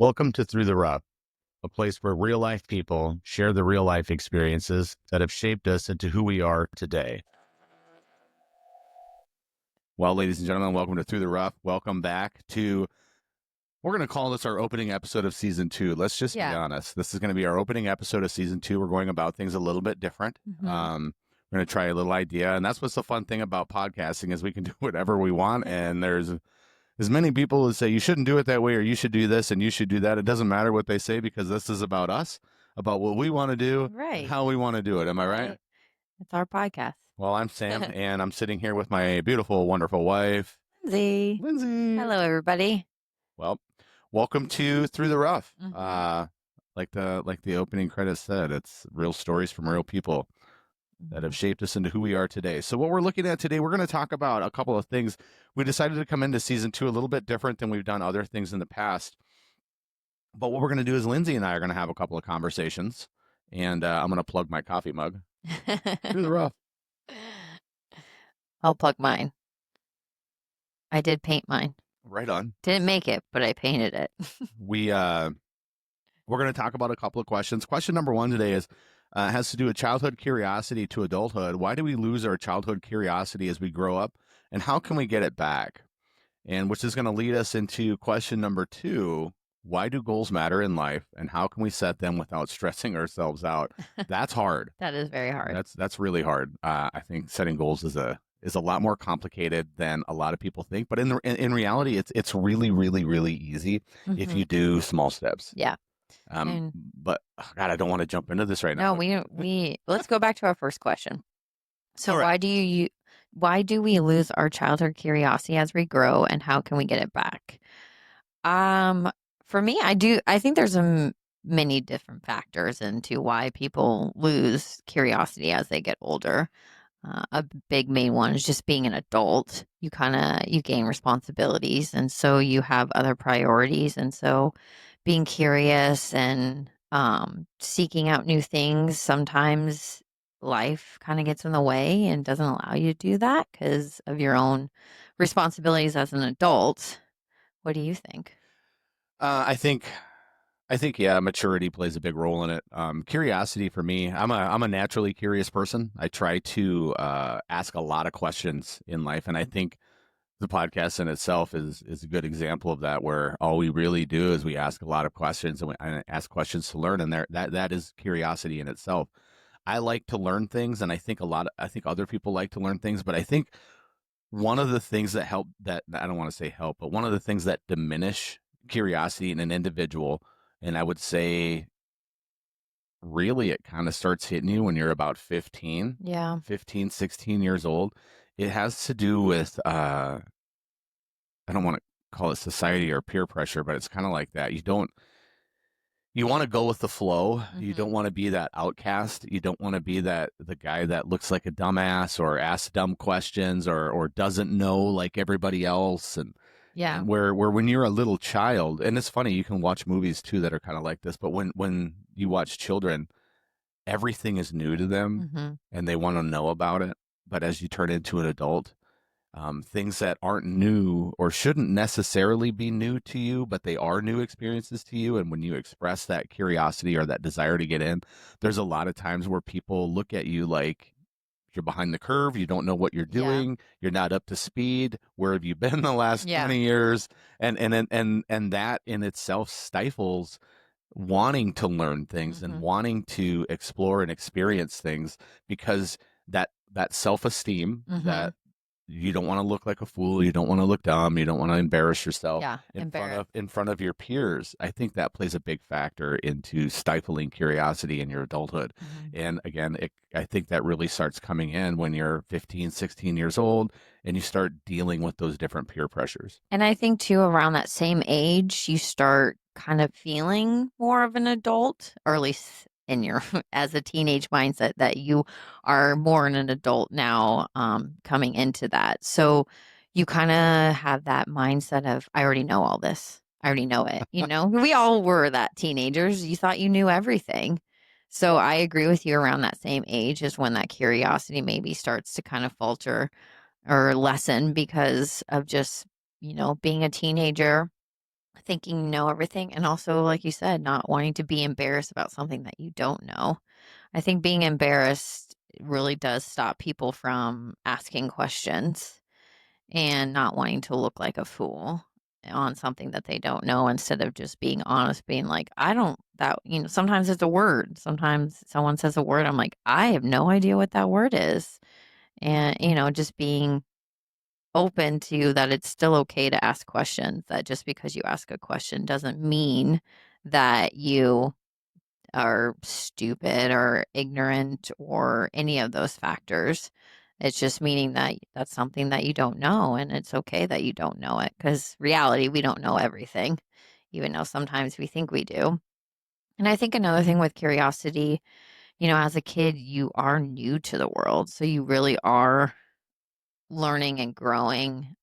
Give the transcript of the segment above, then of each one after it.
Welcome to Through the Rough, a place where real life people share the real life experiences that have shaped us into who we are today. Well, ladies and gentlemen, welcome to Through the Rough. Welcome back to, we're going to call this our opening episode of season 2. Let's just be honest. This is going to be our opening episode of season 2. We're going about things a little bit different. We're going to try a little idea. And that's what's the fun thing about podcasting is we can do whatever we want. And there's as many people who say you shouldn't do it that way or you should do this and you should do that. It doesn't matter what they say because this is about us, about what we want to do, and how we want to do it. Am I right? It's our podcast. Well, I'm Sam, and I'm sitting here with my beautiful, wonderful wife, Lindsay. Hello, everybody. Well, welcome to Through the Rough. Like the opening credits said, it's real stories from real people that have shaped us into who we are today. So what we're looking at today, we're going to talk about a couple of things. We decided to come into season 2 a little bit different than we've done other things in the past. But what we're going to do is Lindsay and I are going to have a couple of conversations, and I'm going to plug my coffee mug. Through the Rough. I'll plug mine. I did paint mine. Right on. Didn't make it, but I painted it. We're going to talk about a couple of questions. Question number 1 today is, has to do with childhood curiosity to adulthood. Why do we lose our childhood curiosity as we grow up, and how can we get it back? And which is going to lead us into question number 2. Why do goals matter in life, and how can we set them without stressing ourselves out? That's hard. That is very hard. That's really hard. I think setting goals is a lot more complicated than a lot of people think. But in reality, it's really, really, really easy if you do small steps. Yeah. But God, I don't want to jump into this right now. No, we let's go back to our first question. So why do we lose our childhood curiosity as we grow, and how can we get it back? For me, I think there's many different factors into why people lose curiosity as they get older. A big main one is just being an adult. You gain responsibilities, and so you have other priorities, and so being curious and seeking out new things, sometimes life kind of gets in the way and doesn't allow you to do that because of your own responsibilities as an adult. What do you think? I think yeah, maturity plays a big role in it. Curiosity for me, I'm a naturally curious person. I try to ask a lot of questions in life, and I think the podcast in itself is a good example of that, where all we really do is we ask a lot of questions and ask questions to learn, and that is curiosity in itself. I like to learn things, and I think other people like to learn things, but I think one of the things that help, that I don't want to say help, but one of the things that diminish curiosity in an individual, and I would say really it kind of starts hitting you when you're about 15, 16 years old. It has to do with, I don't want to call it society or peer pressure, but it's kind of like that. You want to go with the flow. You don't want to be that outcast. You don't want to be the guy that looks like a dumbass or asks dumb questions or doesn't know like everybody else. And where when you're a little child, and it's funny, you can watch movies too that are kind of like this, but when you watch children, everything is new to them and they want to know about it. But as you turn into an adult, things that aren't new or shouldn't necessarily be new to you, but they are new experiences to you. And when you express that curiosity or that desire to get in, there's a lot of times where people look at you like you're behind the curve. You don't know what you're doing. You're not up to speed. Where have you been the last 20 years? And that in itself stifles wanting to learn things and wanting to explore and experience things, because that self-esteem, that you don't want to look like a fool, you don't want to look dumb, you don't want to embarrass yourself in front of your peers. I think that plays a big factor into stifling curiosity in your adulthood. And again, I think that really starts coming in when you're 15, 16 years old and you start dealing with those different peer pressures. And I think too, around that same age, you start kind of feeling more of an adult, or at least in your as a teenage mindset, that you are more in an adult now, coming into that. So you kind of have that mindset of, I already know all this. I already know it. We all were that teenagers. You thought you knew everything. So I agree with you, around that same age is when that curiosity maybe starts to kind of falter or lessen because of just, being a teenager, thinking you know everything, and also, like you said, not wanting to be embarrassed about something that you don't know. I think being embarrassed really does stop people from asking questions and not wanting to look like a fool on something that they don't know instead of just being honest, being like, I don't, that, sometimes it's a word. Sometimes someone says a word. I'm like, I have no idea what that word is. And, just being open to that it's still okay to ask questions, that just because you ask a question doesn't mean that you are stupid or ignorant or any of those factors. It's just meaning that that's something that you don't know, and it's okay that you don't know it because reality, we don't know everything, even though sometimes we think we do. And I think another thing with curiosity, as a kid, you are new to the world. So you really are learning and growing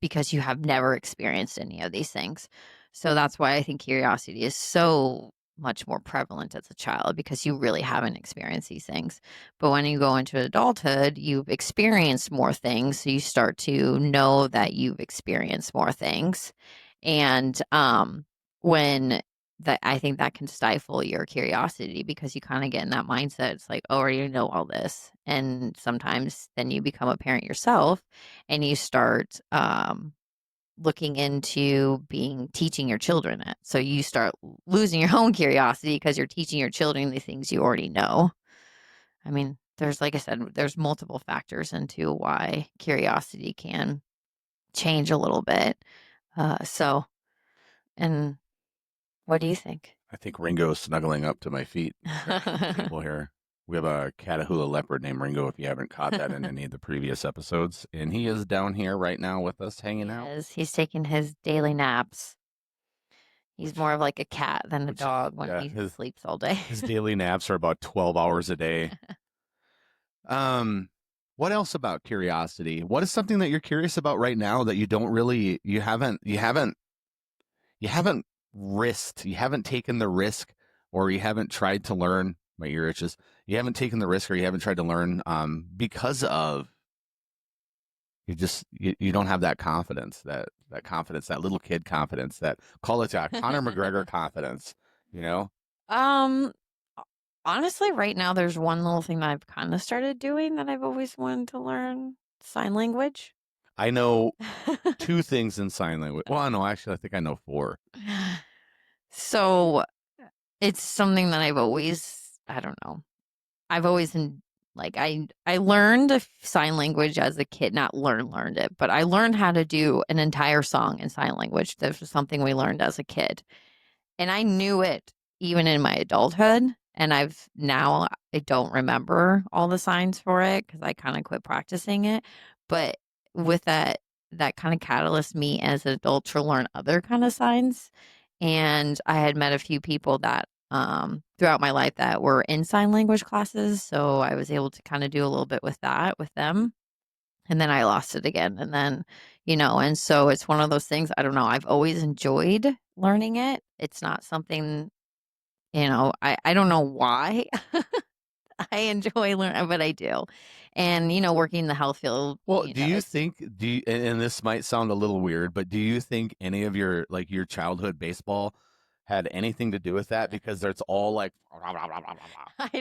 because you have never experienced any of these things. So that's why I think curiosity is so much more prevalent as a child because you really haven't experienced these things. But when you go into adulthood, you've experienced more things. So you start to know that you've experienced more things. And when that I think that can stifle your curiosity because you kind of get in that mindset. It's like, oh, I already know all this. And sometimes then you become a parent yourself and you start looking into teaching your children it. So you start losing your own curiosity because you're teaching your children the things you already know. I mean, there's, like I said, there's multiple factors into why curiosity can change a little bit. And what do you think? I think Ringo's snuggling up to my feet next to the table here. We have a Catahoula leopard named Ringo, if you haven't caught that in any of the previous episodes. And he is down here right now with us, He hanging out. is. He's taking his daily naps. He's Which, more of like a cat than a which, dog when yeah, he sleeps all day. his daily naps are about 12 hours a day. Um, what else about curiosity? What is something that you're curious about right now that you don't really, you haven't risked, you haven't taken the risk, or you haven't tried to learn? My ear itches. You haven't taken the risk, or you haven't tried to learn, because of you don't have that confidence, that confidence, that little kid confidence, that call it a Conor McGregor confidence. You know, um, Honestly, right now there's one little thing that I've kind of started doing that I've always wanted to learn: sign language. I know two things in sign language. Well, no, actually, I think I know four. So it's something that I don't know. I've always like I learned sign language as a kid, not learned it, but I learned how to do an entire song in sign language. This was something we learned as a kid. And I knew it even in my adulthood. And I don't remember all the signs for it because I kind of quit practicing it. But with that kind of catalyst me as an adult to learn other kind of signs. And I had met a few people that throughout my life that were in sign language classes. So I was able to kind of do a little bit with that with them. And then I lost it again. And then, and so it's one of those things, I don't know. I've always enjoyed learning it. It's not something, I don't know why I enjoy learning, but I do. And, working in the health field, Well, do you it's, think and this might sound a little weird, but do you think any of your your childhood baseball had anything to do with that? Because it's all like I all don't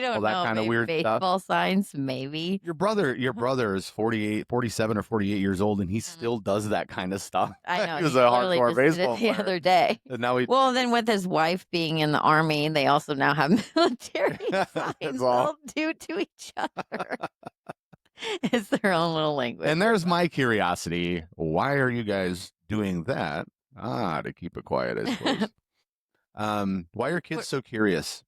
that know, kind of maybe weird stuff. baseball signs, maybe. Your brother is 48, 47, or 48 years old, and he Mhm. still does that kind of stuff. I know. He was He a literally hardcore just did it baseball the player. other day. And now he Well, then with his wife being in the army, they also now have military That's signs all. they'll do to each other. It's their own little language. And there's my curiosity. Why are you guys doing that? Ah, to keep it quiet, I suppose. Why are kids But so curious?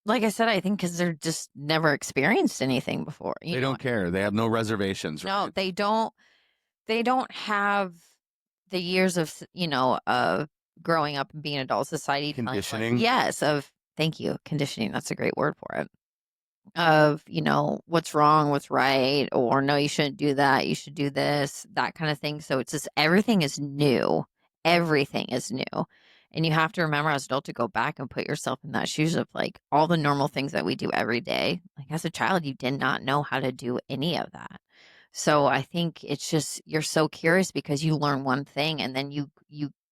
like I said, I think because they're just never experienced anything before. They don't care. They have no reservations, No, right? they don't. They don't have the years of of growing up and being an adult society telling like Conditioning. yes of thank you conditioning. That's a great word for it. Of what's wrong, what's right, or no, you shouldn't do that, you should do this, that kind of thing. So it's just everything is new, and you have to remember as an adult to go back and put yourself in that shoes of like all the normal things that we do every day. Like as a child you did not know how to do any of that. So I think it's just you're so curious because you learn one thing and then you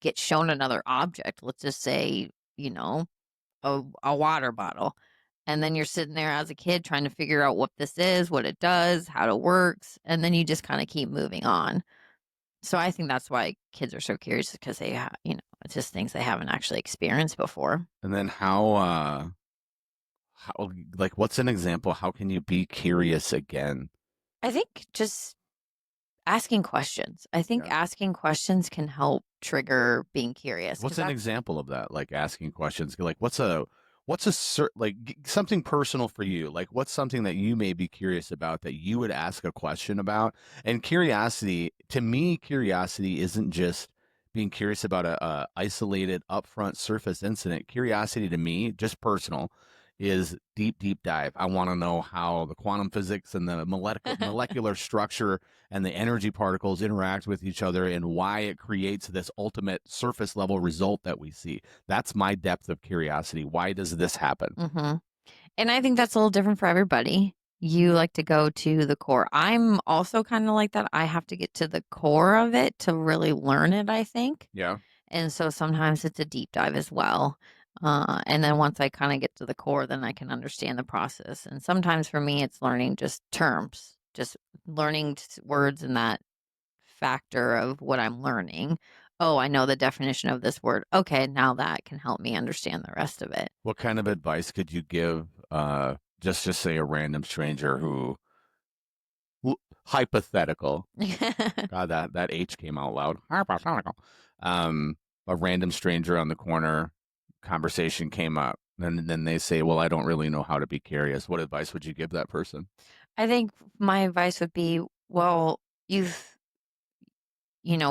get shown another object, let's just say, you know, a water bottle. And then you're sitting there as a kid trying to figure out what this is, what it does, how it works, and then you just kind of keep moving on. So I think that's why kids are so curious because it's just things they haven't actually experienced before. And then how like what's an example? How can you be curious again? I think just asking questions. I think Yeah. asking questions can help trigger being curious because What's an that's example of that? Like asking questions. Like something personal for you? Like what's something that you may be curious about that you would ask a question about? And curiosity, to me, curiosity isn't just being curious about a isolated upfront surface incident. Curiosity to me, just personal, is deep dive. I want to know how the quantum physics and the molecular structure and the energy particles interact with each other and why it creates this ultimate surface level result that we see. That's my depth of curiosity. Why does this happen? hmm And I think that's a little different for everybody. You like to go to the core. I'm also kind of like that. I have to get to the core of it to really learn it, I think. Yeah. And so sometimes it's a deep dive as well. And then once I kind of get to the core, then I can understand the process. And sometimes for me, it's learning just terms, just learning words and that factor of what I'm learning. Oh, I know the definition of this word. Okay, now that can help me understand the rest of it. What kind of advice could you give just say a random stranger hypothetical. God, that H came out loud. Hypothetical. Um a random stranger on the corner, conversation came up. And then they say, "Well, I don't really know how to be curious." What advice would you give that person? I think my advice would be, well,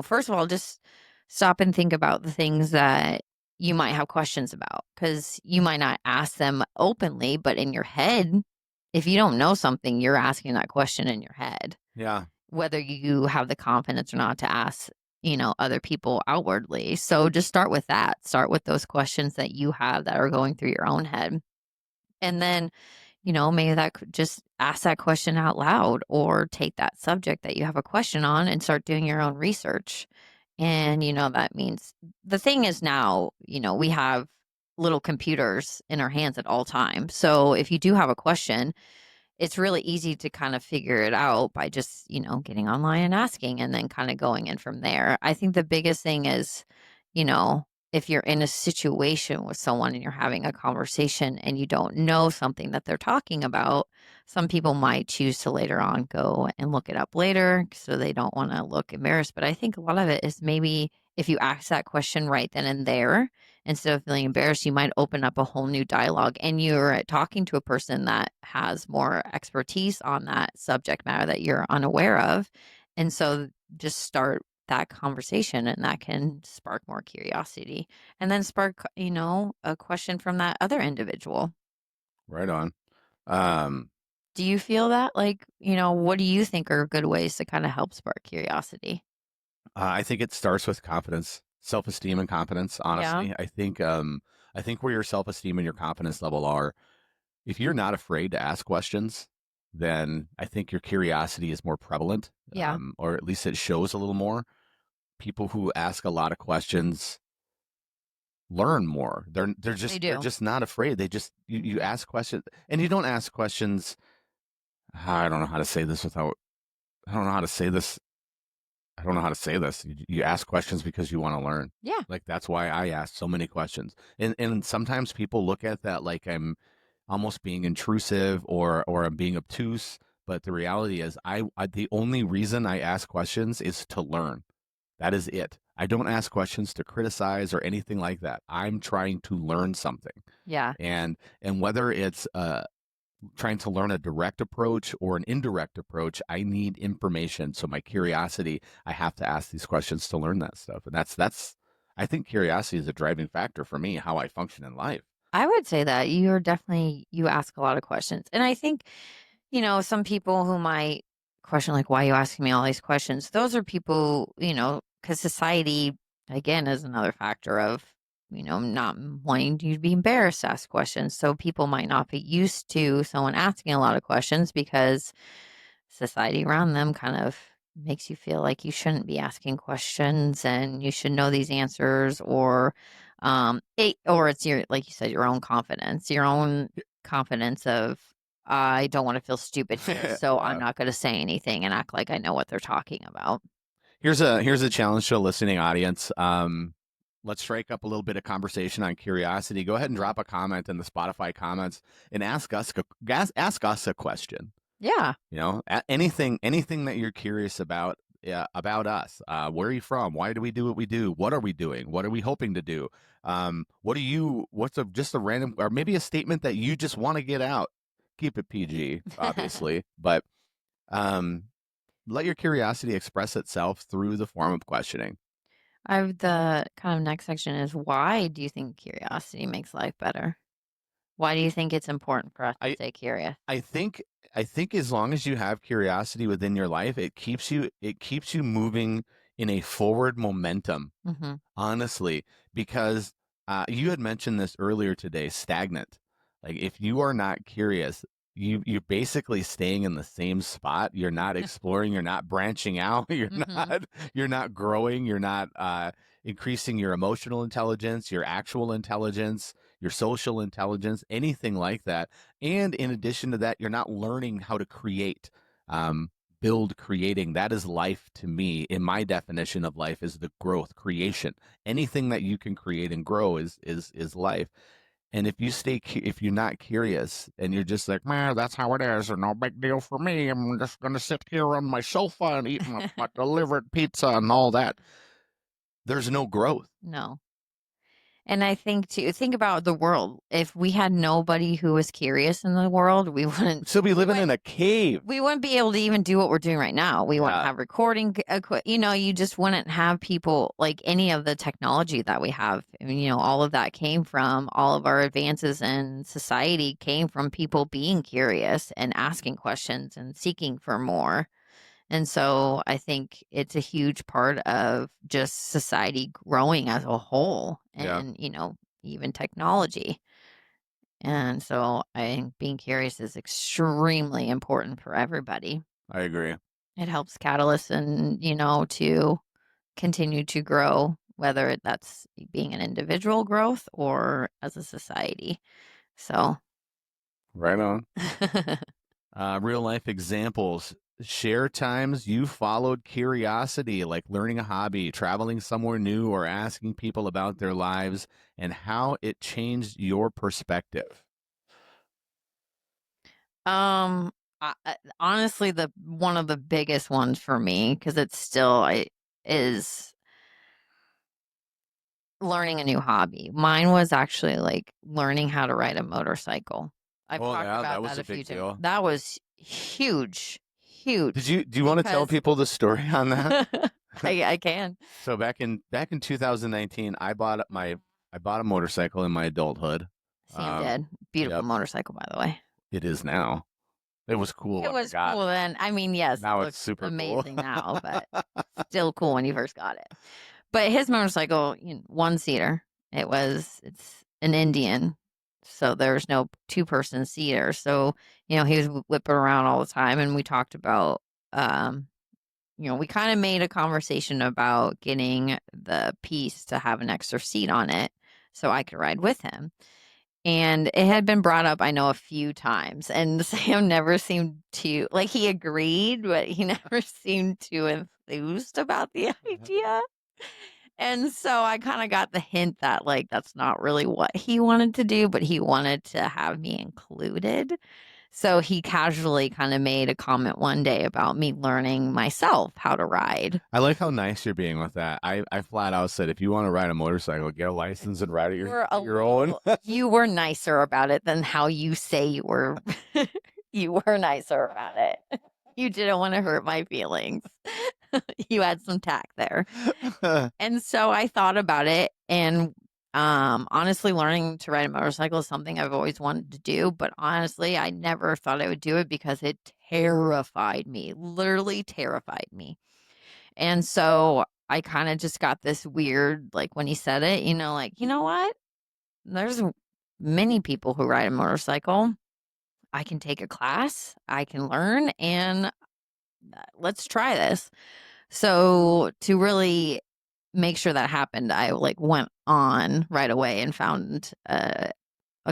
first of all, just stop and think about the things that you might have questions about because you might not ask them openly, but in your head, if you don't know something, you're asking that question in your head, Yeah. whether you have the confidence or not to ask, other people outwardly. So just start with that. Start with those questions that you have that are going through your own head. And then maybe that could just ask that question out loud or take that subject that you have a question on and start doing your own research. And, that means the thing is now, we have little computers in our hands at all times. So if you do have a question, it's really easy to kind of figure it out by just, getting online and asking and then kind of going in from there. I think the biggest thing is, you know, if you're in a situation with someone and you're having a conversation and you don't know something that they're talking about, some people might choose to later on go and look it up later so they don't want to look embarrassed. But I think a lot of it is maybe if you ask that question right then and there, instead of feeling embarrassed, you might open up a whole new dialogue and you're talking to a person that has more expertise on that subject matter that you're unaware of. And so just start that conversation and that can spark more curiosity and then spark, a question from that other individual. Right on. Um Do you feel that? Like, what do you think are good ways to kind of help spark curiosity? I think it starts with confidence, self-esteem and confidence, Yeah. honestly. I think where your self-esteem and your confidence level are, if you're not afraid to ask questions, then I think your curiosity is more prevalent, Yeah. or at least it shows a little more. People who ask a lot of questions learn more. They They're do. just not afraid. You ask questions, and you don't ask questions. I don't know how to say this without. I don't know how to say this. I don't know how to say this. You ask questions because you want to learn. Yeah. Like that's why I ask so many questions. And sometimes people look at that like I'm almost being intrusive or I'm being obtuse. But the reality is, I the only reason I ask questions is to learn. That is it. I don't ask questions to criticize or anything like that. I'm trying to learn something. Yeah. And whether it's trying to learn a direct approach or an indirect approach, I need information. So my curiosity, I have to ask these questions to learn that stuff. And that's I think curiosity is a driving factor for me, how I function in life. I would say that you ask a lot of questions. And I think, some people who might question, like, why are you asking me all these questions? Those are people, because society, again, is another factor of, not wanting you to be embarrassed to ask questions. So people might not be used to someone asking a lot of questions because society around them kind of, makes you feel like you shouldn't be asking questions and you should know these answers, or or it's your, like you said, your own confidence of, I don't want to feel stupid here, so I'm Yeah. not going to say anything and act like I know what they're talking about. Here's a challenge to a listening audience. Let's strike up a little bit of conversation on curiosity. Go ahead and drop a comment in the Spotify comments and ask us a question. Yeah. You know, anything that you're curious about, yeah, about us. Where are you from? Why do we do what we do? What are we doing? What are we hoping to do? What's just a random, or maybe a statement that you just want to get out? Keep it PG, obviously, but um, let your curiosity express itself through the form of questioning. I've the kind of next section is, why do you think curiosity makes life better? Why do you think it's important for us to I stay curious? I think I think as long as you have curiosity within your life, it keeps you moving in a forward momentum, Mm-hmm. honestly, because you had mentioned this earlier today, stagnant. Like if you are not curious, you're basically staying in the same spot. You're not exploring, you're not branching out, Mm-hmm. you're not growing, you're not increasing your emotional intelligence, your actual intelligence, your social intelligence, anything like that. And in addition to that, you're not learning how to create. Build creating, that is life to me. In my definition of life is the growth creation. Anything that you can create and grow is life. And if you're not curious and you're just like, man, that's how it is, or no big deal for me, I'm just gonna sit here on my sofa and eat my delivered pizza and all that, there's no growth. No. And I think, too, think about the world. If we had nobody who was curious in the world, We'd still be we living wouldn't in a cave. we wouldn't be able to even do what we're doing right now. We wouldn't Yeah. have recording you just wouldn't have people, like any of the technology that we have. I mean, all of that came from, all of our advances in society came from people being curious and asking questions and seeking for more. And so I think it's a huge part of just society growing as a whole, Yeah, and, even technology. And so I think being curious is extremely important for everybody. I agree. It helps catalysts and, to continue to grow, whether that's being an individual growth or as a society. So, Right on. Real life examples. Share times you followed curiosity, like learning a hobby, traveling somewhere new, or asking people about their lives and how it changed your perspective. um, honestly, the one of the biggest ones for me, because it's still, is learning a new hobby. Mine was actually like learning how to ride a motorcycle. I've Oh, talked yeah, that about was that a a few big times. deal. That was huge, Did huge, you do you want to tell because people the story on that? I can. So back in 2019, I bought a motorcycle in my adulthood. Sam Um, did. Beautiful yep, motorcycle, by the way. it is now. It was cool It when I was got cool it. then. I mean, yes, it Now it's looks super cool. amazing now, but still cool when you first got it. But his motorcycle, one seater. It's an Indian, so there's no two-person seater. So, he was whipping around all the time, and we talked about, um, we kind of made a conversation about getting the piece to have an extra seat on it so I could ride with him. And it had been brought up, I know, a few times, and Sam never seemed to, like, he agreed, but he never seemed too enthused about the idea. And so I kind of got the hint that, like, that's not really what he wanted to do, but he wanted to have me included. So he casually kind of made a comment one day about me learning myself how to ride. I like how nice you're being with that. I flat out said if you want to ride a motorcycle, get a license and ride it your own. You were nicer about it than how you say you were. You were nicer about it. You didn't want to hurt my feelings. You had some tact there. And so I thought about it, and honestly, learning to ride a motorcycle is something I've always wanted to do, but honestly, I never thought I would do it because it terrified me, literally terrified me. And so I kind of just got this weird, like, when he said it, like, you know what? There's many people who ride a motorcycle. I can take a class, I can learn, and let's try this. So to really make sure that happened, I like went on right away and found a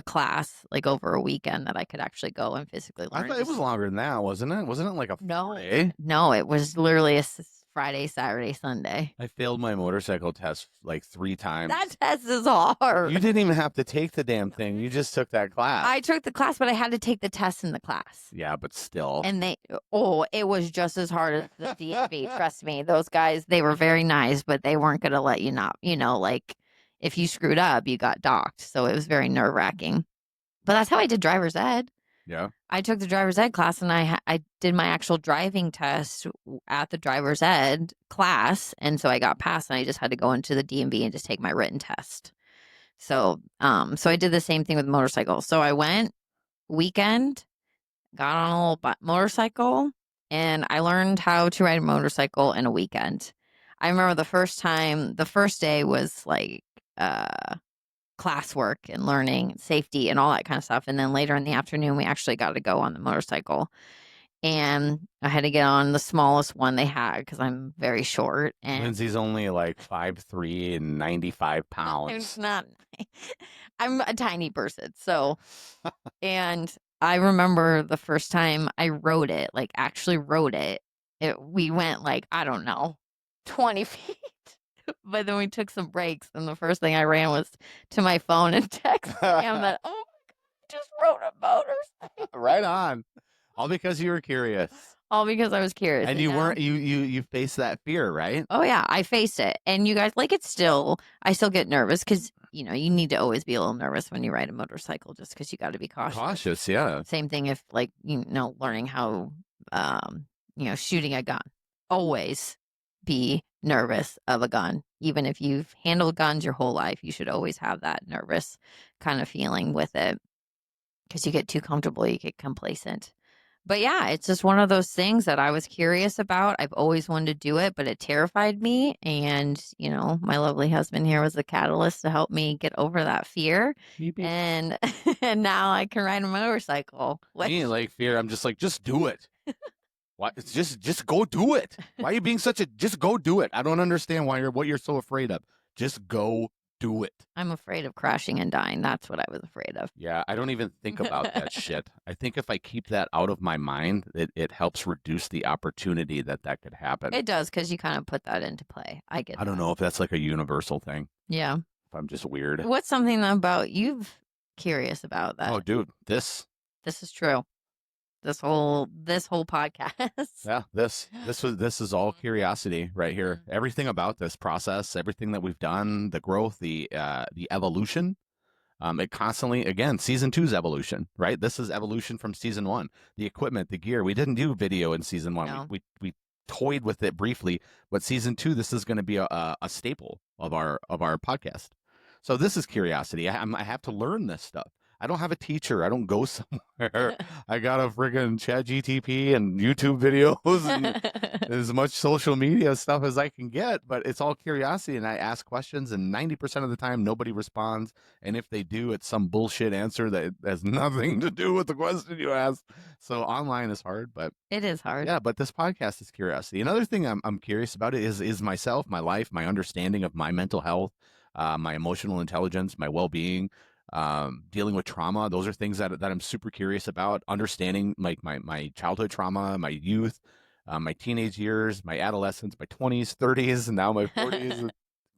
class like over a weekend that I could actually go and physically I learn. thought it was Just longer than that, wasn't it? Wasn't it like a no, 4 day? no, it was literally Friday, Saturday, Sunday. I failed my motorcycle test like 3 That times. test is You hard. didn't even have to take the damn thing. You just took that class. I took the class, but I had to take the test in the class. Yeah, but still. And it was just as hard as the DMV. Trust me, those guys, they were very nice, but they weren't going to let you not, like if you screwed up, you got docked. So it was very nerve wracking. But that's how I did driver's ed. Yeah. I took the driver's ed class and I did my actual driving test at the driver's ed class. And so I got passed and I just had to go into the DMV and just take my written test. So I did the same thing with motorcycles. So I went weekend, got on a little motorcycle, and I learned how to ride a motorcycle in a weekend. I remember the first day was like classwork and learning safety and all that kind of stuff. And then later in the afternoon, we actually got to go on the motorcycle. And I had to get on the smallest one they had because I'm very short. And Lindsay's only like 5'3" and 95 it's pounds. not, I'm a tiny person. So, and I remember the first time I rode it, like actually rode it, we went like, I don't know, 20 feet. But then we took some breaks, and the first thing I ran was to my phone and texted him that, oh my God, I just rode a motorcycle. Right on. All because you were curious. All because I was curious. And you weren't you faced that fear, right? Oh yeah, I faced it. And you guys, like, I still get nervous because, you need to always be a little nervous when you ride a motorcycle just because you got to be cautious. Cautious, yeah. Same thing if, like, learning how, shooting a gun. Always be nervous of a gun. Even if you've handled guns your whole life, you should always have that nervous kind of feeling with it because you get too comfortable, you get complacent. But yeah, it's just one of those things that I was curious about. I've always wanted to do it, but it terrified me. And, my lovely husband here was the catalyst to help me get over that fear. Beep, beep. And and now I can ride a motorcycle. Me, like fear, I'm just like, just do it. Why? It's just go do it. Why are you being such a? Just go do it. I don't understand what you're so afraid of. Just go do it. I'm afraid of crashing and dying. That's what I was afraid of. Yeah, I don't even think about that shit. I think if I keep that out of my mind, it helps reduce the opportunity that could happen. It does because you kind of put that into play. I get. I don't know if that's like a universal thing. Yeah. If I'm just weird. What's something about you've curious about that? Oh, dude, this is true. This whole podcast. Yeah, this is all curiosity right here. Everything about this process, everything that we've done, the growth, the evolution. It constantly, again, season 2's evolution, right? This is evolution from season 1. The equipment, the gear. We didn't do video in season 1. No. We toyed with it briefly, but season 2, this is going to be a staple of our podcast. So this is curiosity. I have to learn this stuff. I don't have a teacher. I don't go somewhere. I got a friggin' chat GTP and YouTube videos and as much social media stuff as I can get, but it's all curiosity. And I ask questions, and 90% of the time, nobody responds. And if they do, it's some bullshit answer that has nothing to do with the question you asked. So online is hard, but it is hard. Yeah, but this podcast is curiosity. Another thing I'm curious about is myself, my life, my understanding of my mental health, my emotional intelligence, my well-being. Dealing with trauma. Those are things that I'm super curious about. Understanding like my childhood trauma, my youth, my teenage years, my adolescence, my 20s, 30s, and now my 40s,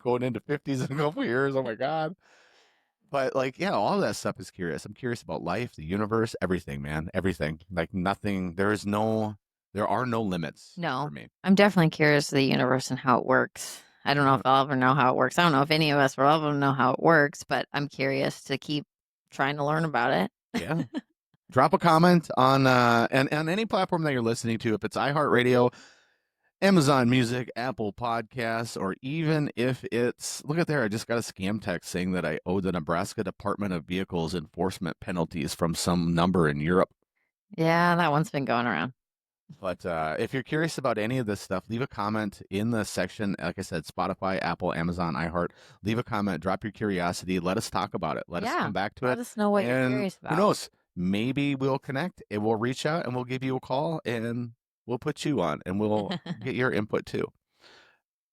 going into 50s in a couple years. Oh my God. But like, yeah, all of that stuff is curious. I'm curious about life, the universe, everything, man. Everything. Like nothing, there are no limits for me. I'm definitely curious of the universe and how it works. I don't know if I'll ever know how it works. I don't know if any of us will ever know how it works, but I'm curious to keep trying to learn about it. Yeah. Drop a comment on any platform that you're listening to, if it's iHeartRadio, Amazon Music, Apple Podcasts, or even if it's, look at there, I just got a scam text saying that I owe the Nebraska Department of Vehicles enforcement penalties from some number in Europe. Yeah, that one's been going around. But if you're curious about any of this stuff, leave a comment in the section. Like I said, Spotify, Apple, Amazon, iHeart. Leave a comment. Drop your curiosity. Let us talk about it. Let us come back to it. Let us know what you're curious about. Who knows? Maybe we'll connect and we'll reach out and we'll give you a call and we'll put you on, and we'll get your input too.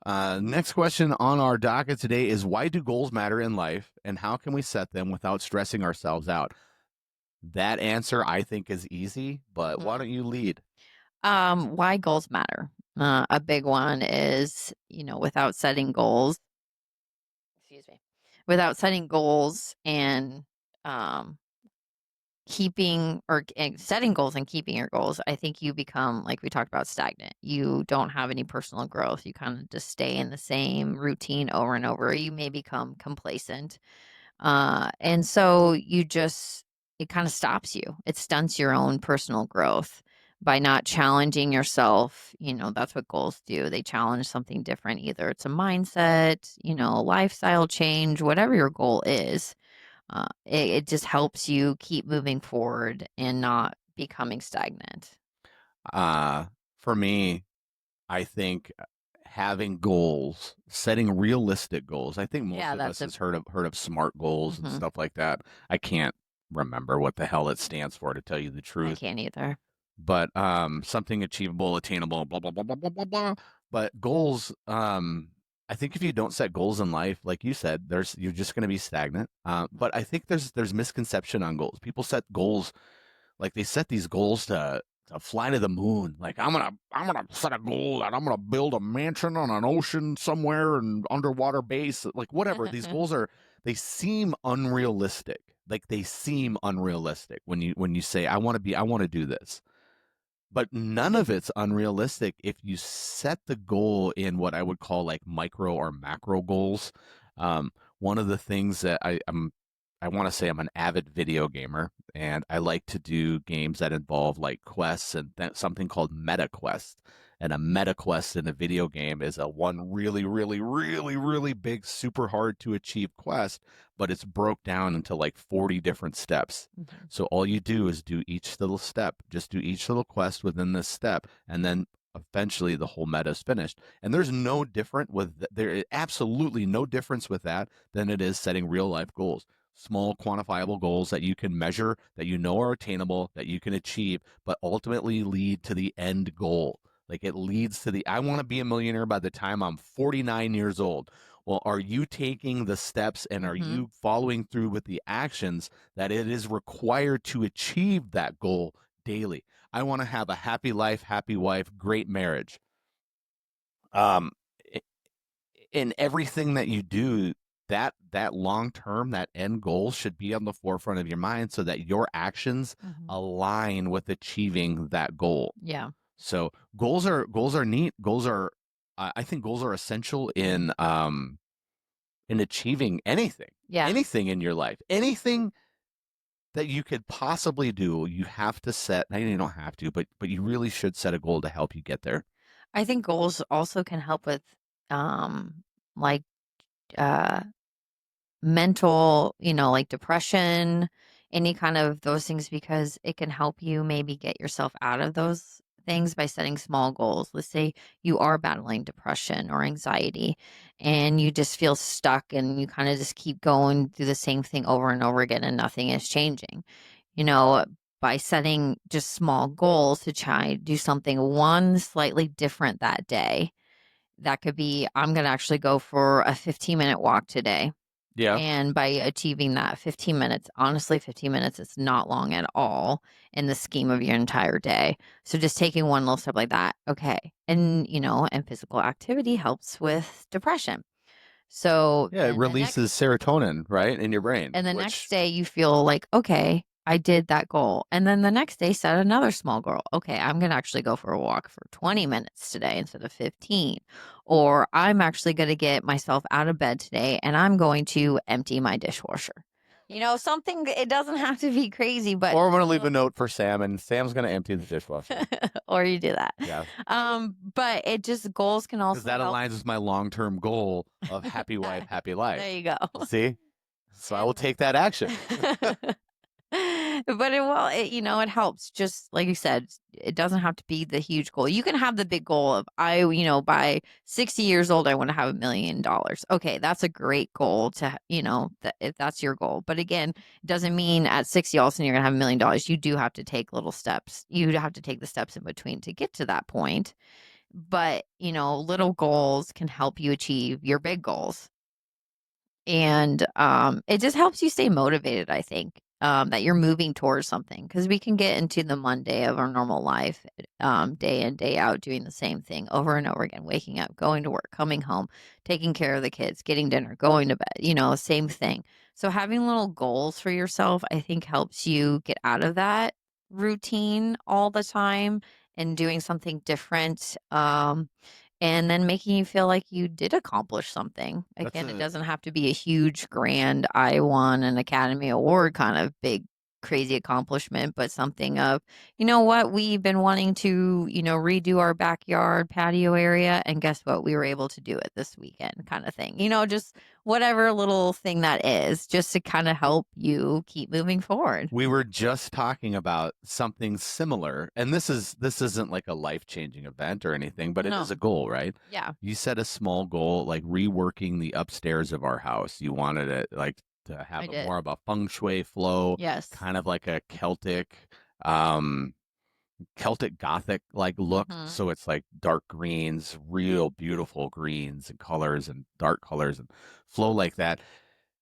Next question on our docket today is, why do goals matter in life, and how can we set them without stressing ourselves out? That answer I think is easy, but why Mhm. don't you lead? Why goals matter? A big one is, without setting goals, excuse me, without setting goals and um, setting goals and keeping your goals, I think you become, like we talked about, stagnant. You don't have any personal growth. You kind of just stay in the same routine over and over. You may become complacent. And so it kind of stops you. It stunts your own personal growth by not challenging yourself. That's what goals do. They challenge something different. Either it's a mindset, a lifestyle change, whatever your goal is. It just helps you keep moving forward and not becoming stagnant. Uh, for me, I think having goals, setting realistic goals. I think most Yeah, of that's us a. has heard of SMART goals and Hmm. stuff like that. I can't remember what the hell it stands for, to tell you the I truth. can't either. But something achievable, attainable, blah blah blah blah blah blah blah. But goals, I think if you don't set goals in life, like you said, you're just going to be stagnant. But I think there's misconception on goals. People set goals, like they set these goals to fly to the moon. Like I'm gonna set a goal that I'm gonna build a mansion on an ocean somewhere and underwater base. Like whatever. These goals they seem unrealistic. Like they seem unrealistic when you say I want to do this. But none of it's unrealistic if you set the goal in what I would call like micro or macro goals. One of the things that I want to say, I'm an avid video gamer, and I like to do games that involve like quests and something called meta quest. And a meta quest in a video game is a one really, really, really, really big, super hard to achieve quest, but it's broke down into like 40 different steps. Mhm. So all you do is do each little step, just do each little quest within this step, and then eventually the whole meta is finished. And there's no different with there is absolutely no difference with that than it is setting real life goals. Small quantifiable goals that you can measure, that you know are attainable, that you can achieve, but ultimately lead to the end goal. Like it leads to I want to be a millionaire by the time I'm 49 years old. Well, are you taking the steps and are Mhm. you following through with the actions that it is required to achieve that goal daily? I want to have a happy life, happy wife, great marriage. Um, in everything that you do, that long term, that end goal should be on the forefront of your mind so that your actions Mhm. align with achieving that goal. Yeah. So goals are neat. Goals are I think goals are essential in achieving Yeah. anything in your life, anything that you could possibly do. You have to set. Maybe you don't have to, but you really should set a goal to help you get there. I think goals also can help with like uh mental, like depression, any kind of those things, because it can help you maybe get yourself out of those things by setting small goals. Let's say you are battling depression or anxiety and you just feel stuck and you kind of just keep going through the same thing over and over again and nothing is changing. You know, by setting just small goals to try do something one slightly different that day. That could be, I'm going to actually go for a 15-minute walk today. Yeah. And by achieving that 15 minutes, honestly, 15 minutes is not long at all in the scheme of your entire day. So just taking one little step like that, okay. And physical activity helps with depression. So Yeah, it releases serotonin, right, in your brain, and the next which day you feel like, okay, I did that goal. And then the next day set another small goal. Okay, I'm going to actually go for a walk for 20 minutes today instead of 15. Or I'm actually going to get myself out of bed today and I'm going to empty my dishwasher. Something, it doesn't have to be crazy, but or I'm going to leave a note for Sam, and Sam's going to empty the dishwasher. or you do that. Yeah, But it just goals can because also that help. aligns with my long-term goal of happy wife, happy life. There you go. See, so I will And take that action. But it helps. Just like you said, it doesn't have to be the huge goal. You can have the big goal of by 60 years old, I want to have $1 million. Okay, that's a great goal if that's your goal. But again, it doesn't mean at 60 all of a sudden you're gonna have $1 million. You do have to take little steps. You have to take the steps in between to get to that point. But little goals can help you achieve your big goals. And it just helps you stay motivated, I think, that you're moving towards something, because we can get into the Monday of our normal life, day in, day out, doing the same thing over and over again, waking up, going to work, coming home, taking care of the kids, getting dinner, going to bed, same thing. So having little goals for yourself, I think, helps you get out of that routine all the time and doing something different. And then making you feel like you did accomplish something. That's Again, it a doesn't have to be a huge, grand, I won an Academy Award kind of big, crazy accomplishment, but something of, you know what, we've been wanting to, redo our backyard patio area. And guess what? We were able to do it this weekend, kind of thing. Just whatever little thing that is, just to kind of help you keep moving forward. We were just talking about something similar, and this isn't like a life-changing event or anything, but it No. is a goal, right? Yeah. You set a small goal, like reworking the upstairs of our house. You wanted it like to have I a did. more of a feng shui flow, Yes. kind of like a um, Celtic Gothic like look. Mm-hmm. So it's like dark greens, real beautiful greens and colors and dark colors and flow like that.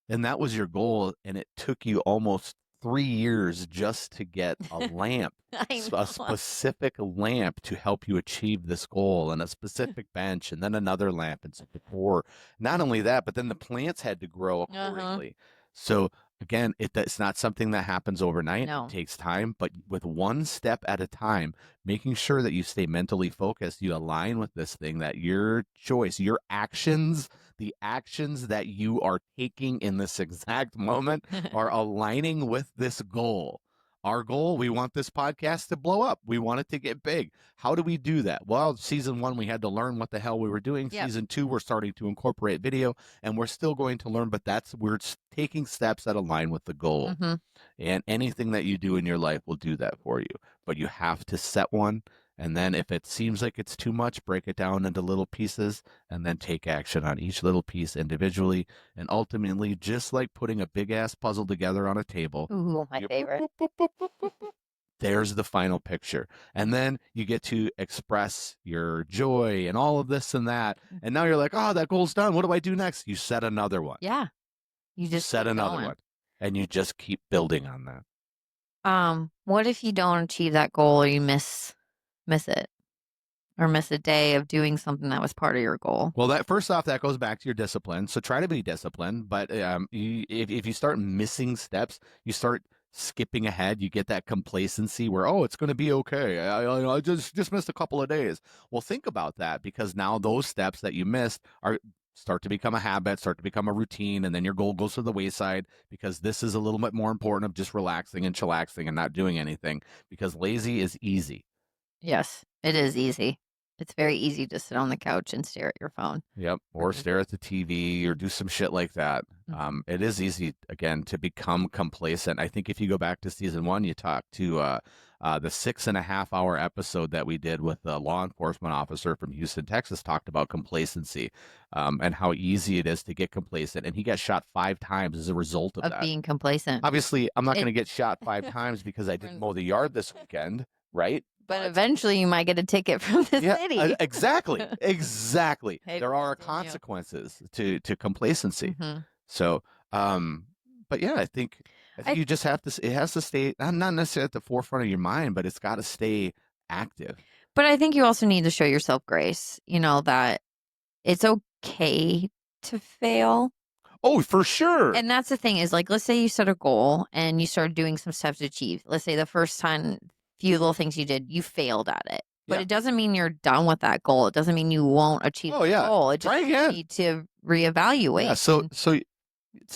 And that was your goal, and it took you almost 3 years just to get a lamp, I a know. specific lamp to help you achieve this goal, and a specific bench, and then another lamp and some decor. Not only that, but then the plants had to grow Uh-huh. accordingly. So again, it's not something that happens overnight. It No. takes time, but with one step at a time, making sure that you stay mentally focused, you align with this thing, that your choice, your actions, the actions that you are taking in this exact moment are aligning with this goal. Our goal, we want this podcast to blow up. We want it to get big. How do we do that? Well, season 1, we had to learn what the hell we were doing. Yep. Season 2, we're starting to incorporate video, and we're still going to learn, but we're taking steps that align with the goal. Mm-hmm. And anything that you do in your life will do that for you. But you have to set one. And then if it seems like it's too much, break it down into little pieces and then take action on each little piece individually. And ultimately, just like putting a big ass puzzle together on a table, Ooh, my favorite. there's the final picture. And then you get to express your joy and all of this and that. And now you're like, oh, that goal's done. What do I do next? You set another one. Yeah. You just Set keep another going. one. And you just keep building on that. What if you don't achieve that goal, or you miss it, or miss a day of doing something that was part of your goal? Well, that first off, that goes back to your discipline. So try to be disciplined. But if you start missing steps, you start skipping ahead. You get that complacency where, oh, it's going to be okay. I just missed a couple of days. Well, think about that, because now those steps that you missed are start to become a habit, start to become a routine, and then your goal goes to the wayside, because this is a little bit more important of just relaxing and chillaxing and not doing anything, because lazy is easy. Yes, it is easy. It's very easy to sit on the couch and stare at your phone. Yep. Or stare at the TV or do some shit like that. It is easy, again, to become complacent. I think if you go back to season 1, you talk to the 6.5 hour episode that we did with the law enforcement officer from Houston, Texas, talked about complacency, and how easy it is to get complacent. And he got shot 5 times as a result of that. Being complacent. Obviously, I'm not going to get shot 5 times because I didn't mow the yard this weekend, right? But eventually you might get a ticket from the city. Exactly. Exactly. Hey, there are continue. consequences to complacency. Mm-hmm. So, but yeah, I think you just have to, it has to stay, not necessarily at the forefront of your mind, but it's got to stay active. But I think you also need to show yourself grace, that it's okay to fail. Oh, for sure. And that's the thing is, like, let's say you set a goal and you started doing some steps to achieve. Let's say the first time, few little things you did, you failed at it. But it doesn't mean you're done with that goal. It doesn't mean you won't achieve the goal. It just Try again. You need to reevaluate. Yeah, so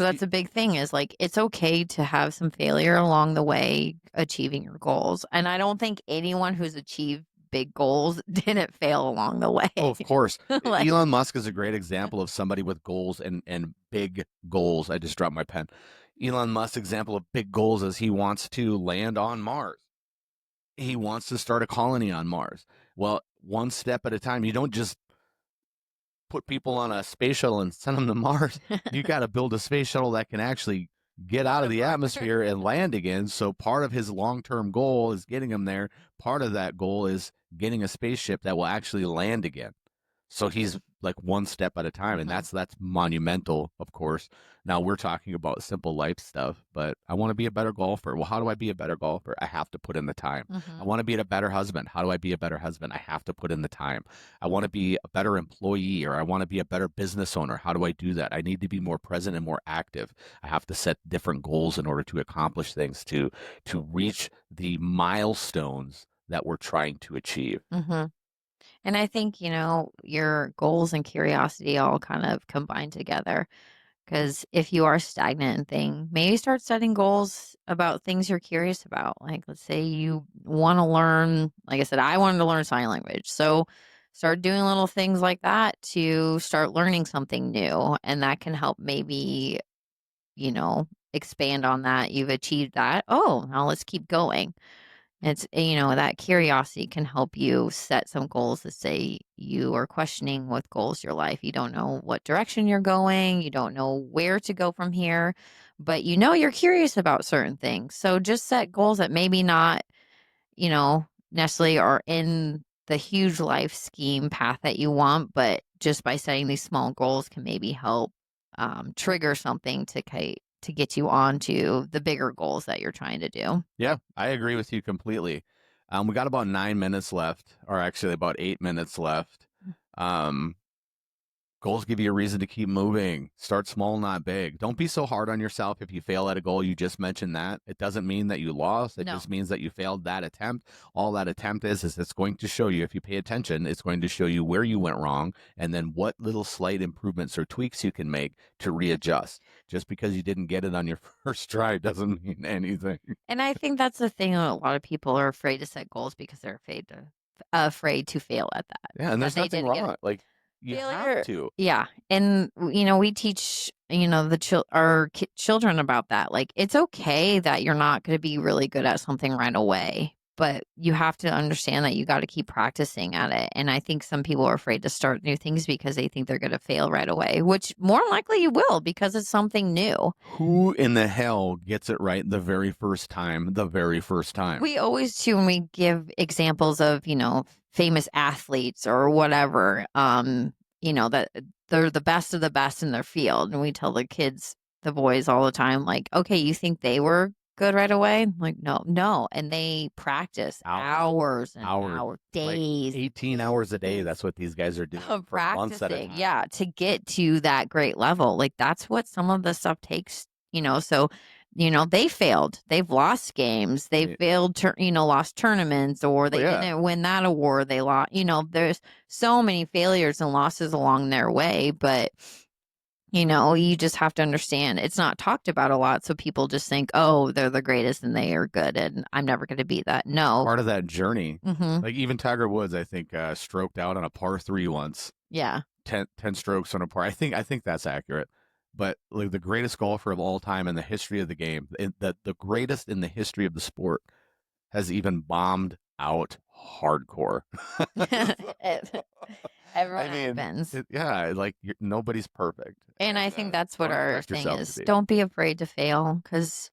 that's a big thing, is like, it's okay to have some failure along the way achieving your goals. And I don't think anyone who's achieved big goals didn't fail along the way. Oh, of course. Like, Elon Musk is a great example of somebody with goals and big goals. I just dropped my pen. Elon Musk's example of big goals is he wants to land on Mars. He wants to start a colony on Mars. Well, one step at a time. You don't just put people on a space shuttle and send them to Mars. You got to build a space shuttle that can actually get Go out of to the Mars. atmosphere and land again. So part of his long-term goal is getting him there. Part of that goal is getting a spaceship that will actually land again. So he's like one step at a time, and hmm that's monumental, of course. Now we're talking about simple life stuff, but I want to be a better golfer. Well, how do I be a better golfer? I have to put in the time. I hmm want to be a better husband. How do I be a better husband? I have to put in the time. I want to be a better employee, or I want to be a better business owner. How do I do that? I need to be more present and more active. I have to set different goals in order to accomplish things to reach the milestones that we're trying to achieve. hmm And I think, your goals and curiosity all kind of combine together. Because if you are stagnant in thing, maybe start setting goals about things you're curious about. Like, let's say you want to learn, like I said, I wanted to learn sign language. So start doing little things like that to start learning something new. And that can help maybe, expand on that. You've achieved that. Oh, now let's keep going. It's, that curiosity can help you set some goals to say you are questioning with goals your life. You don't know what direction you're going, you don't know where to go from here, but you're curious about certain things. So just set goals that maybe not, necessarily are in the huge life scheme path that you want, but just by setting these small goals can maybe help trigger something to get you onto the bigger goals that you're trying to do. Yeah, I agree with you completely. We got about 9 minutes left, or actually about 8 minutes left. Um, Goals give you a reason to keep moving. Start small, not big. Don't be so hard on yourself if you fail at a goal. You just mentioned that. It doesn't mean that you lost. It No. just means that you failed that attempt. All that attempt is it's going to show you, if you pay attention, it's going to show you where you went wrong and then what little slight improvements or tweaks you can make to readjust. Just because you didn't get it on your first try doesn't mean anything. And I think that's the thing, a lot of people are afraid to set goals because they're afraid to fail at Yeah, and that there's they nothing didn't get it. wrong. Like, you have Failure. to. Yeah. And we teach, our children about that. Like, it's okay that you're not going to be really good at something right away, but you have to understand that you got to keep practicing at it. And I think some people are afraid to start new things because they think they're going to fail right away, which more likely you will because it's something new. Who in the hell gets it right the very first time? The very first time. We always too when we give examples of, famous athletes or whatever, that they're the best of the best in their field. And we tell the kids, the boys all the time, like, okay, you think they were good right away? I'm like, no, no. And they practice Hours, hours and hours, hours, like days, 18 hours a day. days That's what these guys are doing of for months at a practicing. time. Yeah, to get to that great level. Like that's what some of the stuff takes, so they failed. They've lost games. They Yeah. failed lost tournaments or Oh they yeah. didn't win that award. They lost, there's so many failures and losses along their way, but you just have to understand it's not talked about a lot. So people just think, oh, they're the greatest and they are good and I'm never going to be that. No. Part of that journey. hmm Like even Tiger Woods, I think, stroked out on a par three once. Yeah. 10 strokes on a par. I think that's accurate. But like the greatest golfer of all time in the history of the game, the greatest in the history of the sport, has even bombed out hardcore. Everyone I mean, happens. yeah, like nobody's perfect, And I and think that's what don't our expect thing yourself to is. be. Don't be afraid to fail because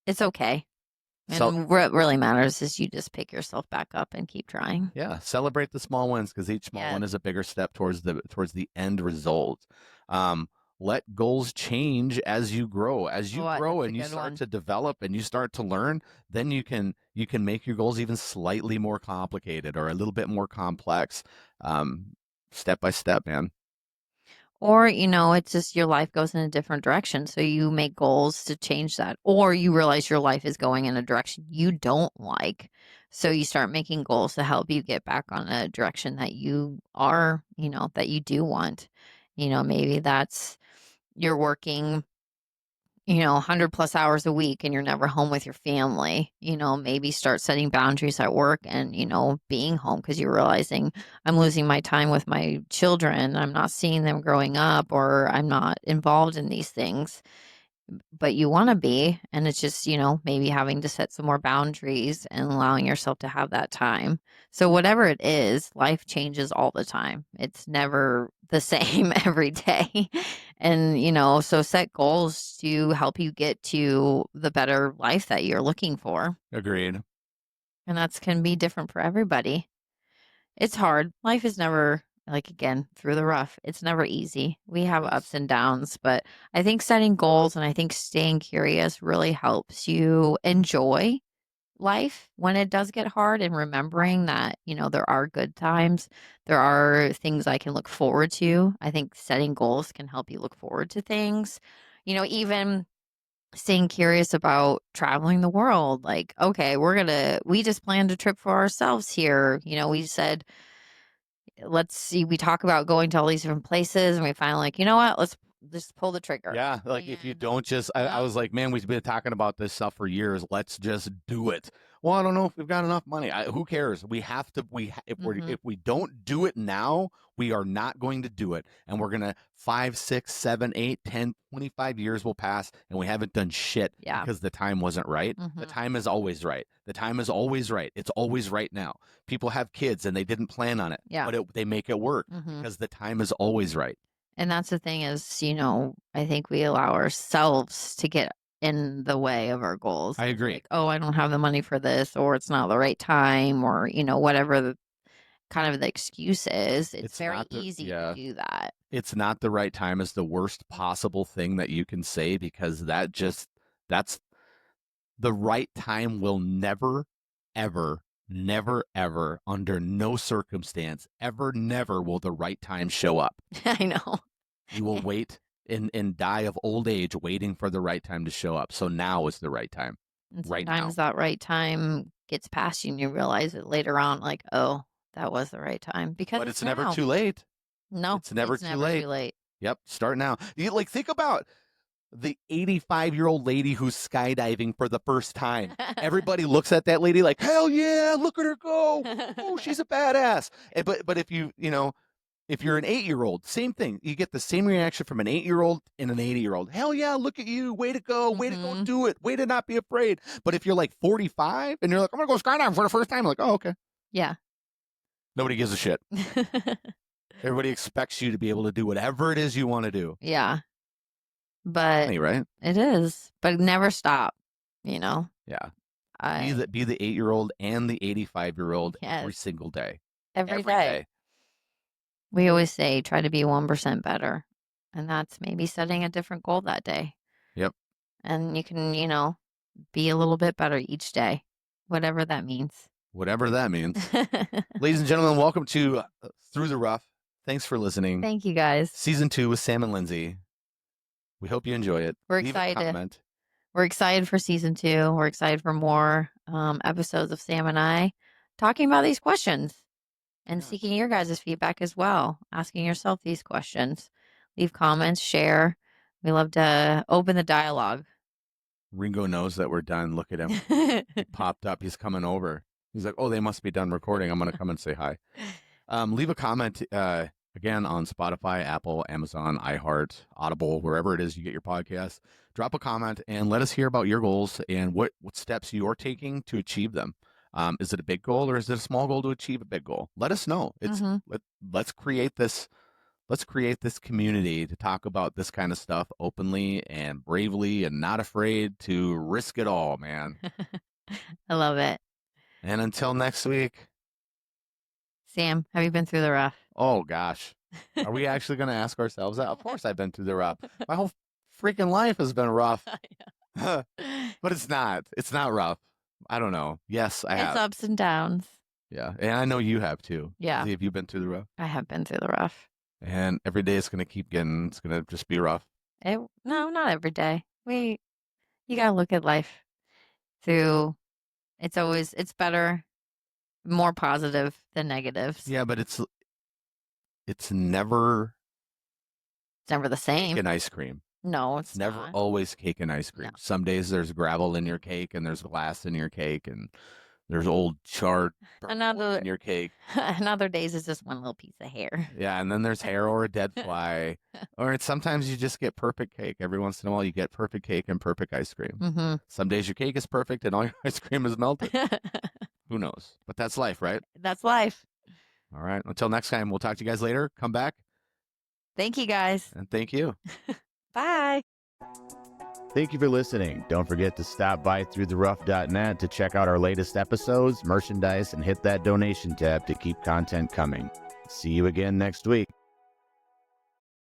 it's okay. So And what really matters is you just pick yourself back up and keep trying. yeah, celebrate the small wins because each small Yeah. one is a bigger step towards the end result. Um, Let goals change as you grow. As you What? grow That's a and you good start one. to develop and you start to learn, then you can make your goals even slightly more complicated or a little bit more complex, step by step, man. Or, it's just your life goes in a different direction. So you make goals to change that. Or you realize your life is going in a direction you don't like. So you start making goals to help you get back on a direction that you are, that you do want. Maybe that's you're working 100 plus hours a week and you're never home with your family, maybe start setting boundaries at work and, being home because you're realizing I'm losing my time with my children. I'm not seeing them growing up or I'm not involved in these things. but you want to be. And it's just, maybe having to set some more boundaries and allowing yourself to have that time. So, whatever it is, life changes all the time. It's never the same every day. And, so set goals to help you get to the better life that you're looking for. Agreed. And that's can be different for everybody. It's hard. Life is never like again through the rough. It's never easy. We have ups and downs, but I think setting goals and I think staying curious really helps you enjoy life when it does get hard and remembering that, there are good times. There are things I can look forward to. I think setting goals can help you look forward to things. Even staying curious about traveling the world. Like, okay, we just planned a trip for ourselves here. We said, let's see, we talk about going to all these different places and we finally like, you know what, let's just pull the trigger. Yeah, like if you And don't just, I yeah. was like, man, we've been talking about this stuff for years. Let's just do it. Well, I don't know if we've got enough money. Who cares? We have to. If we don't do it now, we are not going to do it, and we're gonna 5, 6, 7, 8, 10, 25 years will pass, and we haven't done shit Yeah. because the time wasn't right. The time is always right. The time is always right. It's always right now. People have kids and they didn't plan on it, Yeah. but they make it work because the time is always right. And that's the thing is, I think we allow ourselves to get in the way of our goals. I agree. Like, oh, I don't have the money for this, or it's not the right time, or, whatever the kind of the excuse is. It's very easy to do that. It's not the right time is the worst possible thing that you can say because that's the right time will never, ever, never, ever, under no circumstance, ever, never will the right time show up. I know. You will wait and die of old age waiting for the right time to show up. So now is the right time. And Right sometimes now. that right time gets past you and you realize it later on, like, oh, that was the right time. Because But it's it's never now. too late. No, It's never it's too never late. too late. Yep. Start now. You like think about the 85-year-old lady who's skydiving for the first time. Everybody looks at that lady like, hell yeah, look at her go. Oh, she's a badass. But if you're an 8-year-old, same thing. You get the same reaction from an 8-year-old and an 80-year-old. Hell yeah, look at you. Way to go. Way to go do it. Way to not be afraid. But if you're like 45 and you're like, I'm going to go skydiving for the first time, like, oh, okay. Yeah. Nobody gives a shit. Everybody expects you to be able to do whatever it is you want to do. Yeah. But funny, right? It is. But never stop, Yeah. Be the 8-year-old and the 85-year-old every Yes. single day. Every day. We always say try to be 1% better. And that's maybe setting a different goal that day. Yep. And you can, be a little bit better each day, whatever that means. Whatever that means. Ladies and gentlemen, welcome to Through the Rough. Thanks for listening. Thank you, guys. Season 2 with Sam and Lindsay. We hope you enjoy it. We're Leave excited. A comment. We're excited for season 2. We're excited for more episodes of Sam and I talking about these questions and seeking your guys' feedback as well, asking yourself these questions. Leave comments, share. We love to open the dialogue. Ringo knows that we're done. Look at him. He popped up. He's coming over. He's like, oh, they must be done recording. I'm going to come and say hi. Leave a comment again on Spotify, Apple, Amazon, iHeart, Audible, wherever it is you get your podcasts. Drop a comment and let us hear about your goals and what steps you're taking to achieve them. Is it a big goal or is it a small goal to achieve a big goal? Let us know. Let's create this. Let's create this community to talk about this kind of stuff openly and bravely and not afraid to risk it all, man. I love it. And until next week. Sam, have you been through the rough? Oh, gosh. Are we actually going to ask ourselves that? Of course I've been through the rough. My whole freaking life has been rough. But it's not. It's not rough. I don't know. Yes, I have. It's ups and downs. Yeah. And I know you have too. Yeah. Have you been through the rough? I have been through the rough. And every day it's going to it's going to just be rough. No, not every day. You got to look at life through, it's better, more positive than negatives. Yeah, but it's never the same. Cake and ice cream. No, it's never not. Always cake and ice cream. No. Some days there's gravel in your cake and there's glass in your cake and There's old charred And burnt wood in your cake. and other days it's just one little piece of hair. Yeah, and then there's hair or a dead fly. Or sometimes you just get perfect cake. Every once in a while you get perfect cake and perfect ice cream. Mm-hmm. Some days your cake is perfect and all your ice cream is melted. Who knows? But that's life, right? That's life. All right. Until next time, we'll talk to you guys later. Come back. Thank you, guys. And thank you. Bye. Thank you for listening. Don't forget to stop by throughtherough.net to check out our latest episodes, merchandise, and hit that donation tab to keep content coming. See you again next week.